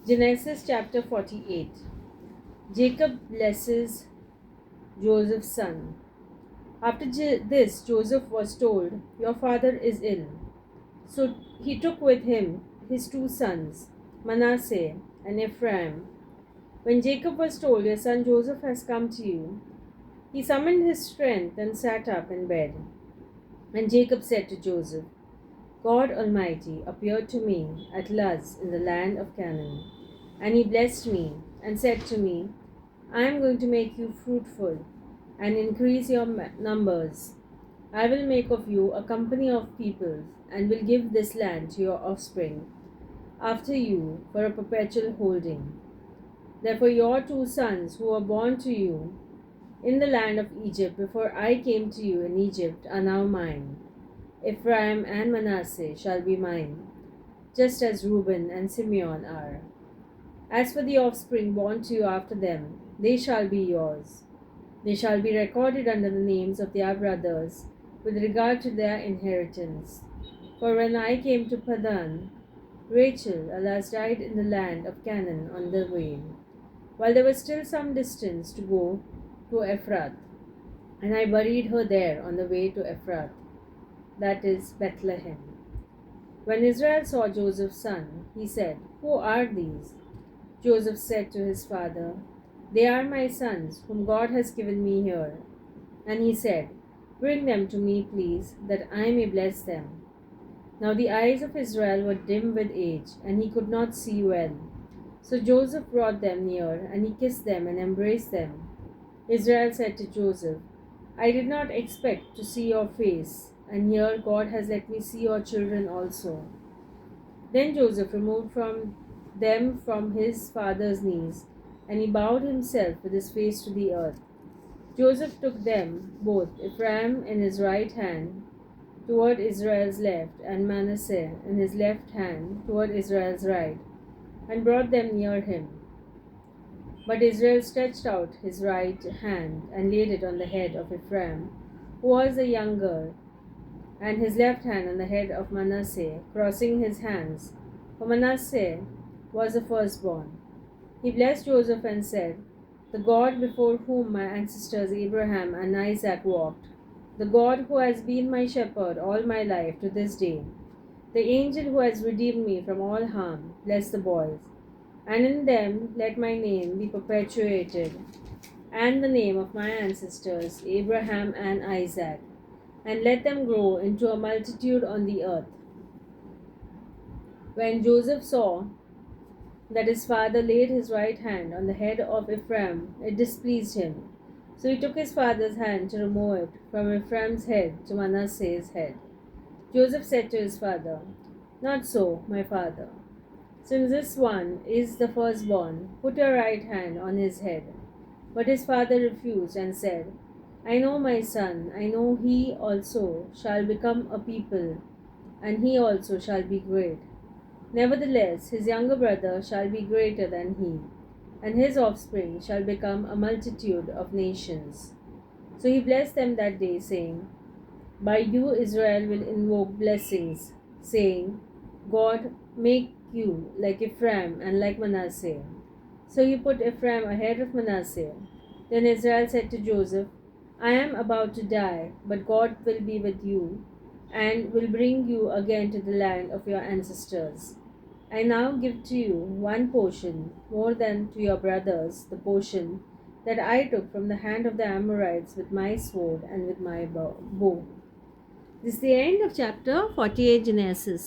Genesis chapter 48. Jacob blesses Joseph's son. After this, Joseph was told, "Your father is ill." So he took with him his two sons, Manasseh and Ephraim. When Jacob was told, "Your son Joseph has come to you," he summoned his strength and sat up in bed. And Jacob said to Joseph, "God Almighty appeared to me at Luz in the land of Canaan, and he blessed me and said to me, 'I am going to make you fruitful and increase your numbers. I will make of you a company of peoples and will give this land to your offspring after you for a perpetual holding.' Therefore your two sons who were born to you in the land of Egypt before I came to you in Egypt are now mine. Ephraim and Manasseh shall be mine, just as Reuben and Simeon are. As for the offspring born to you after them, they shall be yours. They shall be recorded under the names of their brothers with regard to their inheritance. For when I came to Padan, Rachel, alas, died in the land of Canaan on the way, while there was still some distance to go to Ephrath, and I buried her there on the way to Ephrath, that is Bethlehem. When Israel saw Joseph's son, he said, 'Who are these?' Joseph said to his father, 'They are my sons, whom God has given me here.' And he said, 'Bring them to me, please, that I may bless them.' Now the eyes of Israel were dim with age, and he could not see well. So Joseph brought them near, and he kissed them and embraced them. Israel said to Joseph, 'I did not expect to see your face, and here God has let me see your children also.' Then Joseph removed them from his father's knees, and he bowed himself with his face to the earth. Joseph took them both, Ephraim in his right hand toward Israel's left, and Manasseh in his left hand toward Israel's right, and brought them near him. But Israel stretched out his right hand and laid it on the head of Ephraim, who was the younger, and his left hand on the head of Manasseh, crossing his hands, for Manasseh was the firstborn. He blessed Joseph and said, 'The God before whom my ancestors Abraham and Isaac walked, the God who has been my shepherd all my life to this day, the angel who has redeemed me from all harm, bless the boys, and in them let my name be perpetuated, and the name of my ancestors Abraham and Isaac, and let them grow into a multitude on the earth.' When Joseph saw that his father laid his right hand on the head of Ephraim, it displeased him. So he took his father's hand to remove it from Ephraim's head to Manasseh's head. Joseph said to his father, 'Not so, my father. Since this one is the firstborn, put your right hand on his head.' But his father refused and said, 'I know, my son, I know he also shall become a people, and he also shall be great. Nevertheless, his younger brother shall be greater than he, and his offspring shall become a multitude of nations.' So he blessed them that day, saying, 'By you Israel will invoke blessings, saying, God make you like Ephraim and like Manasseh.' So he put Ephraim ahead of Manasseh. Then Israel said to Joseph, 'I am about to die, but God will be with you, and will bring you again to the land of your ancestors. I now give to you one portion more than to your brothers, the portion that I took from the hand of the Amorites with my sword and with my bow.'" This is the end of chapter 48 Genesis.